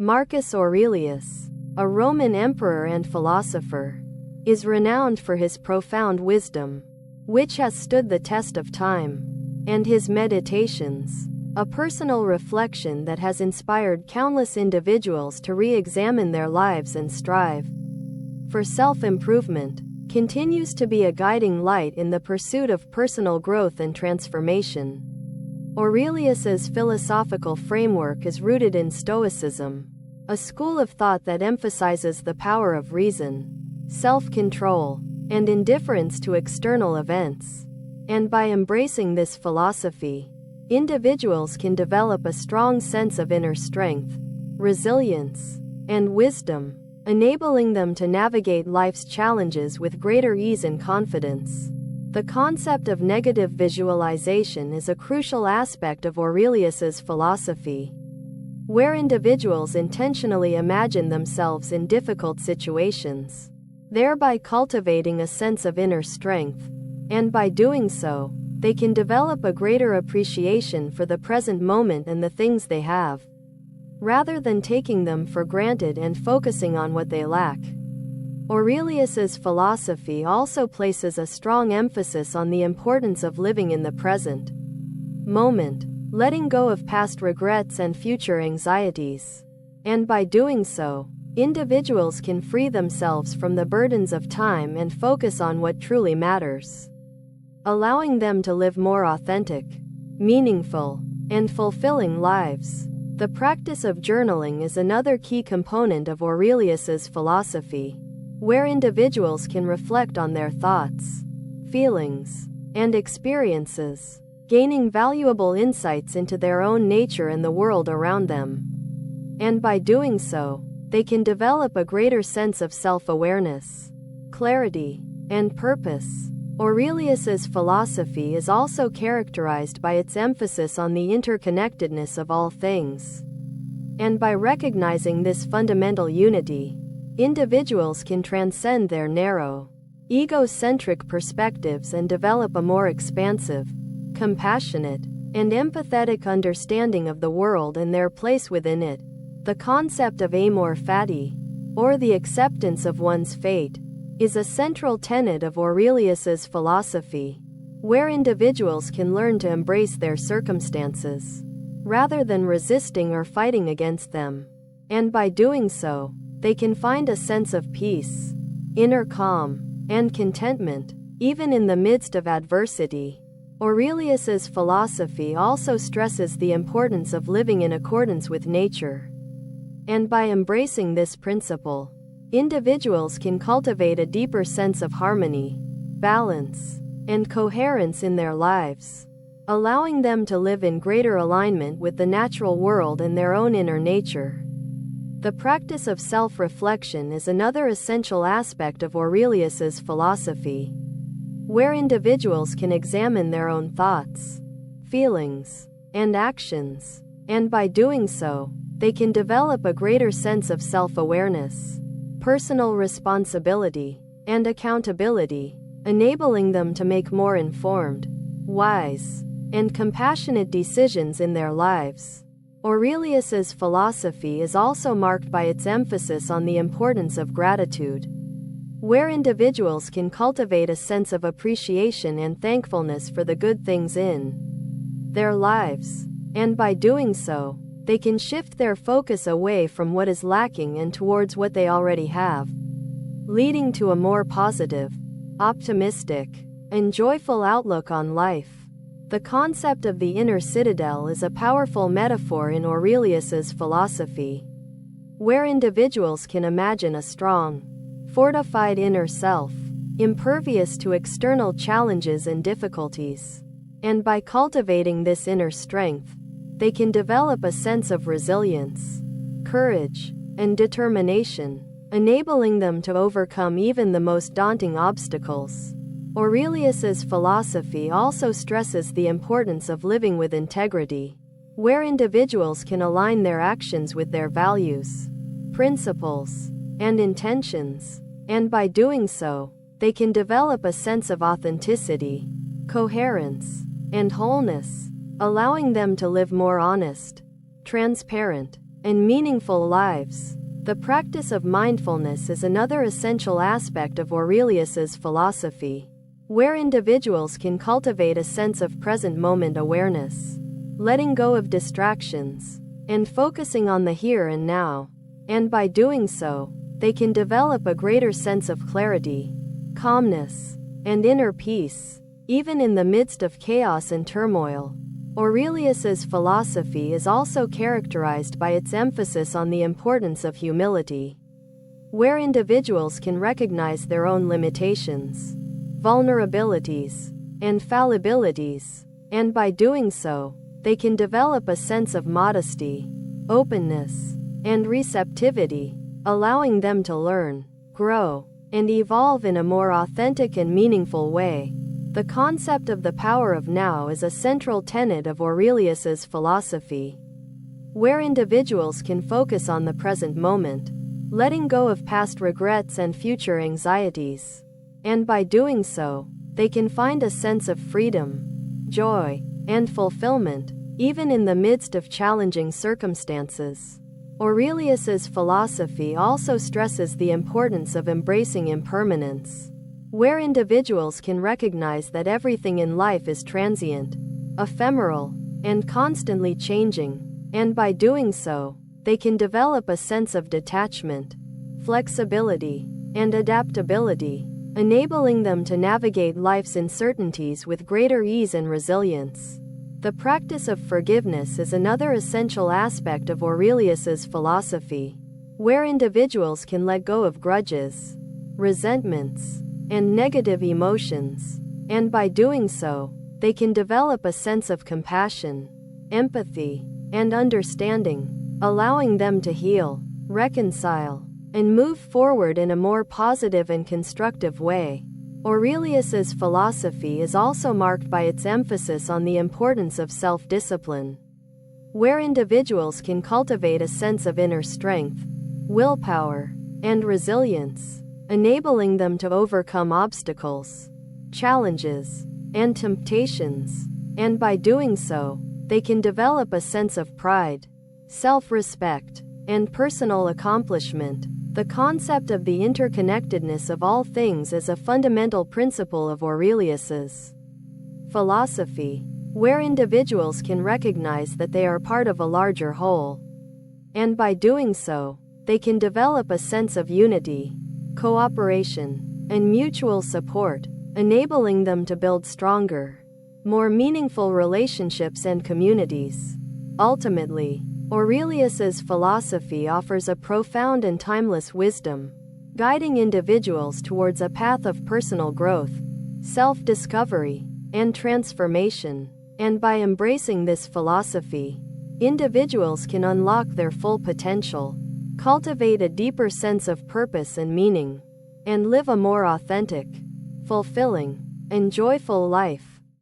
Marcus Aurelius, a Roman emperor and philosopher, is renowned for his profound wisdom, which has stood the test of time, and his Meditations, a personal reflection that has inspired countless individuals to re-examine their lives and strive for self-improvement, continues to be a guiding light in the pursuit of personal growth and transformation. Aurelius's philosophical framework is rooted in Stoicism, a school of thought that emphasizes the power of reason, self-control, and indifference to external events. And by embracing this philosophy, individuals can develop a strong sense of inner strength, resilience, and wisdom, enabling them to navigate life's challenges with greater ease and confidence. The concept of negative visualization is a crucial aspect of Aurelius's philosophy, where individuals intentionally imagine themselves in difficult situations, thereby cultivating a sense of inner strength, and by doing so, they can develop a greater appreciation for the present moment and the things they have, rather than taking them for granted and focusing on what they lack. Aurelius's philosophy also places a strong emphasis on the importance of living in the present moment, letting go of past regrets and future anxieties. And by doing so, individuals can free themselves from the burdens of time and focus on what truly matters, allowing them to live more authentic, meaningful, and fulfilling lives. The practice of journaling is another key component of Aurelius's philosophy, where individuals can reflect on their thoughts, feelings, and experiences, gaining valuable insights into their own nature and the world around them. And by doing so, they can develop a greater sense of self-awareness, clarity, and purpose. Aurelius's philosophy is also characterized by its emphasis on the interconnectedness of all things. And by recognizing this fundamental unity, individuals can transcend their narrow, egocentric perspectives and develop a more expansive, compassionate, and empathetic understanding of the world and their place within it. The concept of amor fati, or the acceptance of one's fate, is a central tenet of Aurelius's philosophy, where individuals can learn to embrace their circumstances, rather than resisting or fighting against them. And by doing so, they can find a sense of peace, inner calm, and contentment, even in the midst of adversity. Aurelius's philosophy also stresses the importance of living in accordance with nature. And by embracing this principle, individuals can cultivate a deeper sense of harmony, balance, and coherence in their lives, allowing them to live in greater alignment with the natural world and their own inner nature. The practice of self-reflection is another essential aspect of Aurelius's philosophy, where individuals can examine their own thoughts, feelings, and actions, and by doing so, they can develop a greater sense of self-awareness, personal responsibility, and accountability, enabling them to make more informed, wise, and compassionate decisions in their lives. Aurelius's philosophy is also marked by its emphasis on the importance of gratitude, where individuals can cultivate a sense of appreciation and thankfulness for the good things in their lives. And by doing so, they can shift their focus away from what is lacking and towards what they already have, leading to a more positive, optimistic, and joyful outlook on life. The concept of the inner citadel is a powerful metaphor in Aurelius's philosophy, where individuals can imagine a strong, fortified inner self, impervious to external challenges and difficulties. And by cultivating this inner strength, they can develop a sense of resilience, courage, and determination, enabling them to overcome even the most daunting obstacles. Aurelius's philosophy also stresses the importance of living with integrity, where individuals can align their actions with their values, principles, and intentions. And by doing so, they can develop a sense of authenticity, coherence, and wholeness, allowing them to live more honest, transparent, and meaningful lives. The practice of mindfulness is another essential aspect of Aurelius's philosophy, where individuals can cultivate a sense of present moment awareness, letting go of distractions, and focusing on the here and now. And by doing so, they can develop a greater sense of clarity, calmness, and inner peace, even in the midst of chaos and turmoil. Aurelius's philosophy is also characterized by its emphasis on the importance of humility, where individuals can recognize their own limitations, vulnerabilities, and fallibilities, and by doing so, they can develop a sense of modesty, openness, and receptivity, allowing them to learn, grow, and evolve in a more authentic and meaningful way. The concept of the power of now is a central tenet of Aurelius's philosophy, where individuals can focus on the present moment, letting go of past regrets and future anxieties. And by doing so, they can find a sense of freedom, joy, and fulfillment, even in the midst of challenging circumstances. Aurelius's philosophy also stresses the importance of embracing impermanence, where individuals can recognize that everything in life is transient, ephemeral, and constantly changing, and by doing so, they can develop a sense of detachment, flexibility, and adaptability, enabling them to navigate life's uncertainties with greater ease and resilience. The practice of forgiveness is another essential aspect of Aurelius's philosophy, where individuals can let go of grudges, resentments, and negative emotions, and by doing so, they can develop a sense of compassion, empathy, and understanding, allowing them to heal, reconcile, and move forward in a more positive and constructive way. Aurelius's philosophy is also marked by its emphasis on the importance of self-discipline, where individuals can cultivate a sense of inner strength, willpower, and resilience, enabling them to overcome obstacles, challenges, and temptations, and by doing so, they can develop a sense of pride, self-respect, and personal accomplishment. The concept of the interconnectedness of all things is a fundamental principle of Aurelius's philosophy, where individuals can recognize that they are part of a larger whole, and by doing so, they can develop a sense of unity, cooperation, and mutual support, enabling them to build stronger, more meaningful relationships and communities. Ultimately, Aurelius's philosophy offers a profound and timeless wisdom, guiding individuals towards a path of personal growth, self-discovery, and transformation. And by embracing this philosophy, individuals can unlock their full potential, cultivate a deeper sense of purpose and meaning, and live a more authentic, fulfilling, and joyful life.